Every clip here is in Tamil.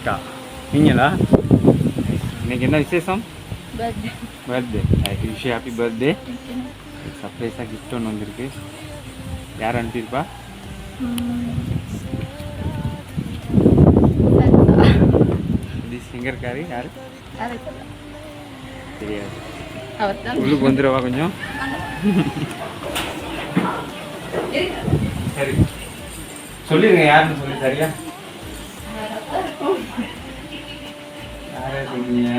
அக்கா நீங்களா? இன்னைக்கு என்ன விசேஷம்? பர்த்டே. Wish happy birthday. சர்ப்ரைஸாக கிஃப்ட் ஒன்று வந்திருக்கு. யார் அனுப்பியிருப்பா? இது சிங்கர்காரி யார் தெரியாது. உள்ளுக்கு வந்துடுவா கொஞ்சம். சரி சொல்லிடுங்க யாருன்னு சொல்லி. சரியா யாரே சொல்றீங்க?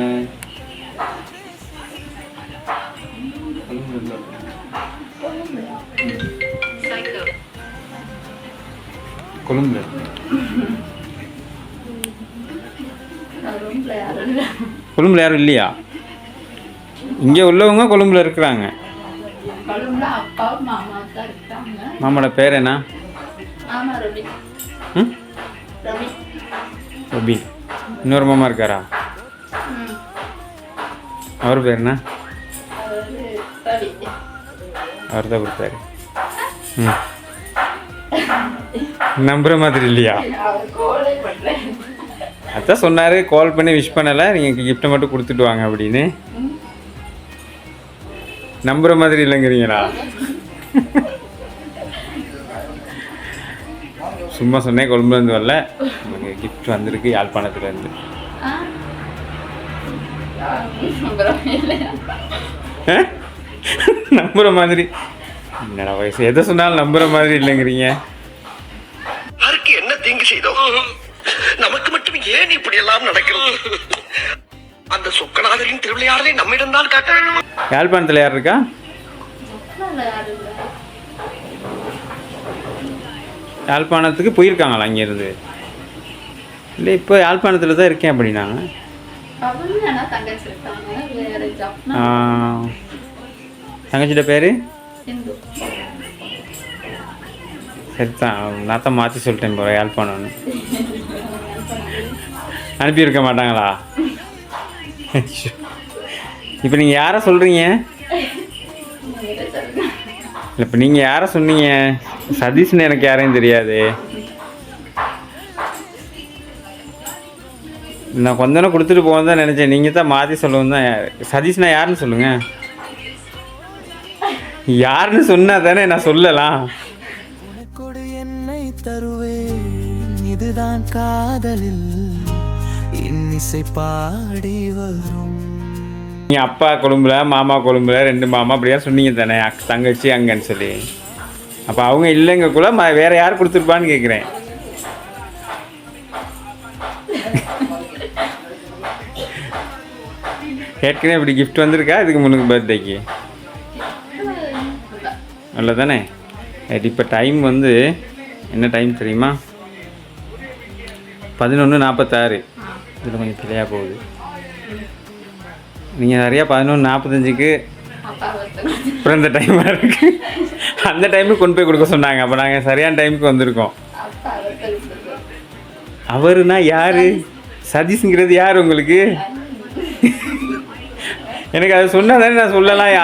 கொழும்புல கொழும்புல யாரும் இல்லையா? இங்கே உள்ளவங்க கொழும்புல இருக்கிறாங்க. மாமாவோட பேர் என்ன? ரபி. இன்னொரு மாமா இருக்காரா? அவர் பேர் என்ன? அவர் தான் கொடுத்தாரு. நம்புற மாதிரி இல்லையா? அதான் சொன்னார் கால் பண்ணி விஷ் பண்ணலை, நீங்கள் கிஃப்ட்டை மட்டும் கொடுத்துட்டு வாங்க அப்படின்னு. நம்புற மாதிரி இல்லைங்கிறீங்களா? சும்மா சொன்னேன். கொழும்புலேருந்து வரல, உங்களுக்கு கிஃப்ட் வந்திருக்கு யாழ்ப்பாணத்துலேருந்து. நம்புற மாதிரி என்னடா வயசு, எதை சொன்னாலும் நம்புற மாதிரி இல்லைங்கிறீங்க. என்ன தீங்கு செய்தோம்? நமக்கு மட்டும் ஏன் இப்படி எல்லாம் நடக்கிறது? அந்த சொக்கநாதரின் திருவிளையாடலை நம்மிடம் தான் காட்ட வேண்டும். யாழ்ப்பாணத்தில் யார் இருக்கா? யாழ்ப்பாணத்துக்கு போயிருக்காங்களா அங்கேருந்து? இல்லை இப்போ யாழ்ப்பாணத்தில் தான் இருக்கேன் அப்படின்னாங்க. தங்கச்சியோட பேர் சரிதான். நான் தான் மாற்றி சொல்லிட்டேன் போகிறேன் யாழ்ப்பாணம்னு. அனுப்பியிருக்க மாட்டாங்களா? இப்போ நீங்கள் யாரை சொல்கிறீங்க? இல்லை இப்போ நீங்கள் யாரை சொன்னீங்க? சதீஷ்னு எனக்கு யாரையும் தெரியாது. நான் கொஞ்ச நேரம் கொடுத்துட்டு போகணும் தான் நினச்சேன். நீங்கள் தான் மாற்றி சொல்லவும் தான். சதீஷ்னா யாருன்னு சொல்லுங்கள். யாருன்னு சொன்னா தானே நான் சொல்லலாம். என்னை தருவேன், இதுதான் காதலில் இன்னிசை பாடி வரும். நீங்கள் அப்பா கொழும்புல, மாமா கொழும்புல, 2 மாமா அப்படியா சொன்னீங்க தானே, தங்கச்சி அங்கன்னு சொல்லி. அப்போ அவங்க இல்லைங்கக்குள்ள வேற யார் கொடுத்துருப்பான்னு கேட்குறேன். ஏற்கனவே இப்படி கிஃப்ட் வந்திருக்கா இதுக்கு முன்னுக்கு பர்த்டேக்கு? நல்ல தானே. இப்போ டைம் வந்து என்ன டைம் தெரியுமா? 11:46. இதில் கொஞ்சம் பிள்ளையாக போகுது. நீங்கள் நிறையா 11:45க்கு பிறந்த டைமாக இருக்குது. அந்த டைமுக்கு கொண்டு போய் கொடுக்க சொன்னாங்க. அப்போ நாங்கள் சரியான டைமுக்கு வந்திருக்கோம். அவருனா யார்? சதீஷ்ங்கிறது யார் உங்களுக்கு? எனக்கு அதை சொன்னால் தானே நான் சொல்லலாம்.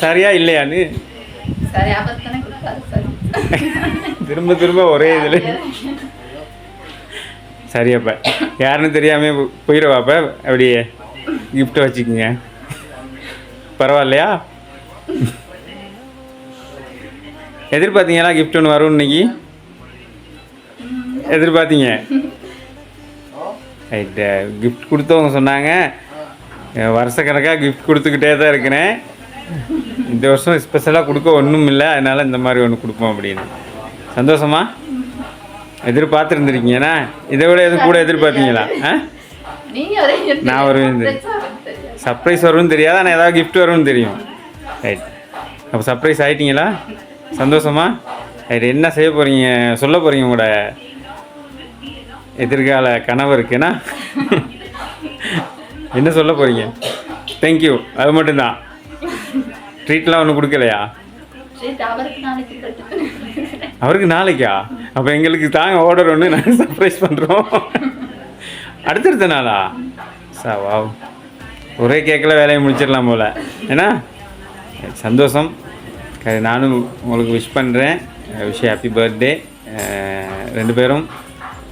சரியா இல்லையான்னு திரும்ப திரும்ப ஒரே இதில். சரியாப்பா யாருன்னு தெரியாமல் போயிடுவாப்ப. அப்படியே கிஃப்ட்டை வச்சுக்கோங்க. பரவாயில்லையா? எதிர்பார்த்தீங்களா கிஃப்ட் ஒன்று வரும் இன்னைக்கு? எதிர்பார்த்தீங்க? ரைட்டு. கிஃப்ட் கொடுத்தவங்க சொன்னாங்க வருஷக்கணக்காக கிஃப்ட் கொடுத்துக்கிட்டே தான் இருக்கிறேன், இந்த வருஷம் ஸ்பெஷலாக கொடுக்க ஒன்றும் இல்லை, அதனால் இந்த மாதிரி ஒன்று கொடுப்போம் அப்படின்னு. சந்தோஷமா? எதிர்பார்த்துருந்துருக்கீங்கண்ணா? இதை விட எதுவும் கூட எதிர்பார்த்தீங்களா? நான் வருவேன். சர்ப்ரைஸ் வரும்னு தெரியாது, ஆனால் ஏதாவது கிஃப்ட் வரும்னு தெரியும். ரைட். அப்போ சர்ப்ரைஸ் ஆகிட்டீங்களா? சந்தோஷமா? ரைட். என்ன செய்ய போகிறீங்க, சொல்ல போகிறீங்க உங்களோட எதிர்கால கனவருக்குன்னா? என்ன சொல்ல போகிறீங்க? தேங்க்யூ, அது மட்டும்தான். ட்ரீட்லாம் ஒன்றும் கொடுக்கலையா? அவருக்கு நாளைக்கா? அப்போ எங்களுக்கு தாங்க ஆர்டர் ஒன்று நாங்கள் சர்ப்ரைஸ் பண்ணுறோம். அடுத்தடுத்த நாளா வா, ஒரே கேக்கில் வேலையை முடிச்சிடலாம் போல். ஏன்னா சந்தோஷம். நானும் உங்களுக்கு விஷ் பண்ணுறேன். Wish happy birthday. 2 பேரும்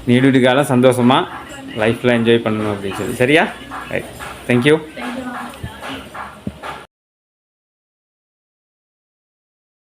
நீடுடி காலம் சந்தோஷமாக லைஃப்பில் என்ஜாய் பண்ணணும் அப்படின்னு சொல்லி. சரியா? Right, thank you.